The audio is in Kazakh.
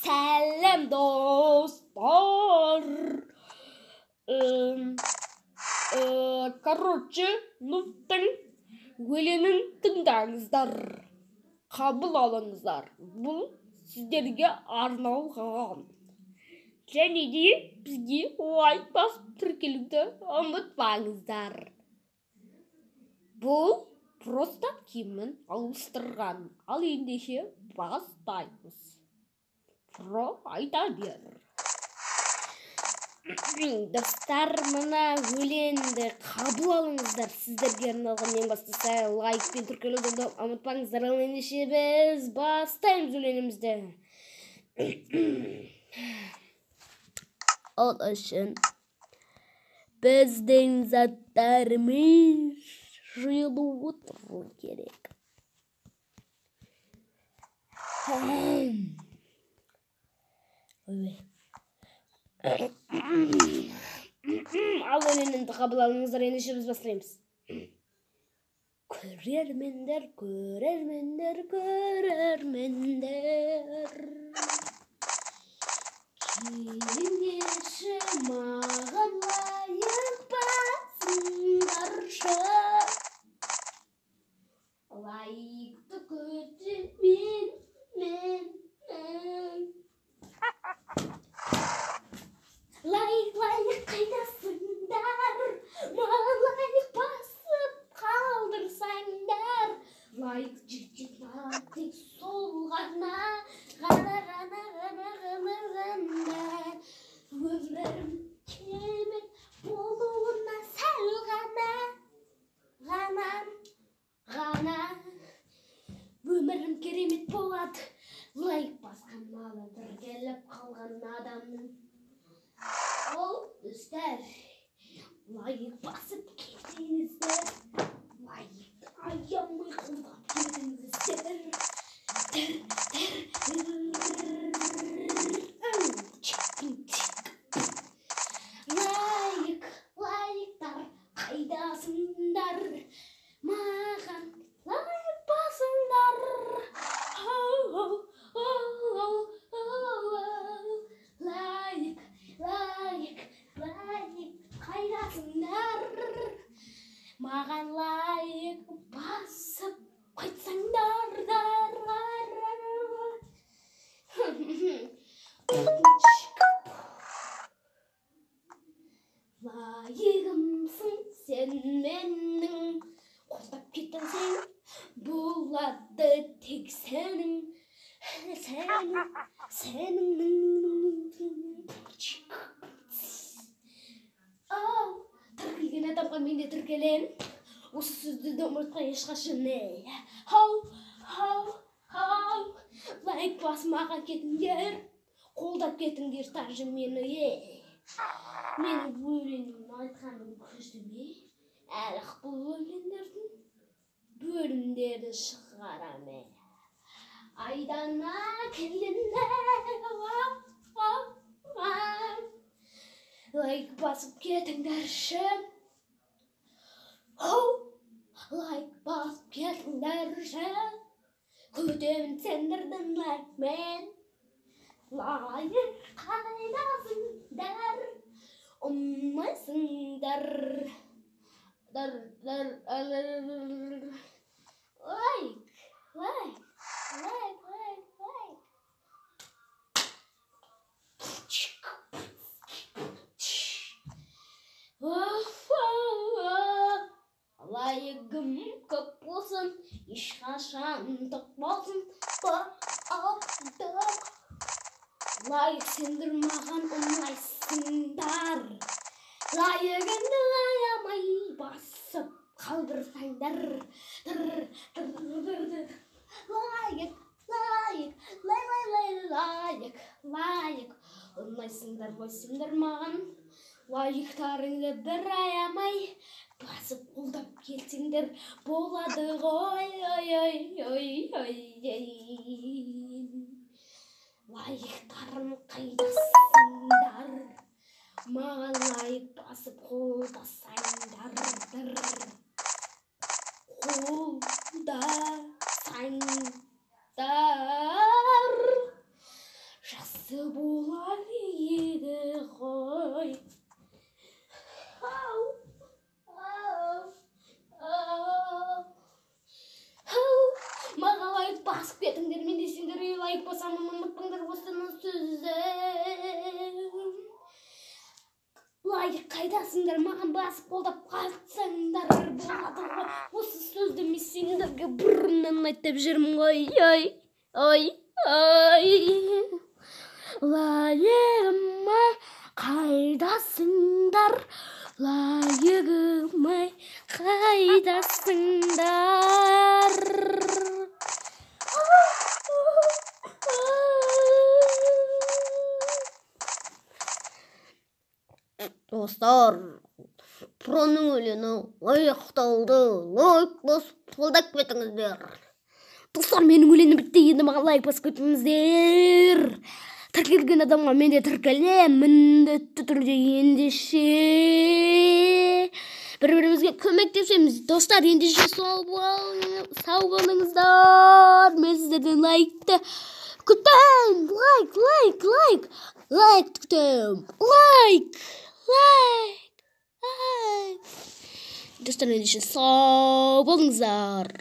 Сәлем достар. Короче, Нуфтың өлеңін тыңдаңыздар. Қабыл алыңыздар. Бұл сіздерге арналған. Және де бізге лайк басып тіркелуді ұмытпаңыздар. Бұл просто киімін ауыстырған. Ал ендеше бастаймыз. Про айта бер. Достар, мына өлеңді қабыл алыңыздар. Сіздерге арналған. Ең бастысы лайк пен тіркелуді ұмытпаңыздар. Ал ендеше біз бастаймыз өлеңімізді. Ол үшін біздің заттарымыз жиылуы тұру керек. Ал өлеңді қабыл алыңыздар, ендеше біз бастаймыз. Көрермендер, көрермендер, көрермендер, келіңдерші маған лайық басыңдаршы. Лайықты көтемін мен. Лайық қайдасыңдар, маған лайық басып қалдырсаңдар. Лайық жеткен тек сол ғана. Өмірім керемет болуына сәл ғана. Өмірім керемет болады. Лайық басқан малы тіркеліп қалған адамның. Ол достар, лайық басып кетіңіздер. Лайықты аямай қолдап кетіңіздер. Лайықтар қайдасыңдар, маған лайық басыңдар. Лайық қайдасыңдар, маған лайық басып қайтсаңдар. Лайығымсың сен менің, қолдап кетсең болады тек сенің. Тіркелген адамға мен де тіркелем. Осы сөзді де ұмытпай ешқашан. Лайк басмаған кетіңдер, қолдап кетіңдер тажы мені. Мен өлеңін айтқаным күшті ме? Әлі бұл өлеңдердің бөлімдері шығараме. Айдана келгенде лайк басып кетіңдерші. Лайк басып кетіңдерші. Күтемін сендердің лайкмен. Лайық қайдасыңдар, ұмайсыңдар. Лайк. Лайығым көп болсын, ешқашан тоқ болсын. Лайық сендер маған ұнайсыңдар. Лайығыңды аямай басып қалдырсаңдар. Лайық ұнайсыңдар ғой сендер маған. Лайықтарыңды бір аямай басып қолдап келсеңдер болады ғой. Лайықтарым қайдасыңдар, маған лайық басып қолдасаңдар. Қолдасаңдар. Жақсы болар еді ғой. Маған лайк басып кетіңдер, мен де сендерге лайк басамын, ұмытпаңдар осыны сөзді. Лайк қайдасыңдар, маған басып қолдап қатсаңдар болады ғой. Осы сөзді мен сендерге бұрыннан айтып жүрмін ғой. Лайығыма қайдасыңдар, лайығыма қайдасыңдар. Достар, Тураның өлеңі аяқталды. Лайк басып қолдап кетіңіздер. Достар, менің өлеңім бітті, енді маған лайк басып кетіңіздер. Тіркелген адамға мен де тіркелем, міндетті түрде ендеше. Бір-бірімізге көмектесеміз. Достар, ендеше сау болыңыздар. Мен сіздерден лайкты күтем. Лайк күтем. Лайк. Достар, ендеше сау болыңыздар.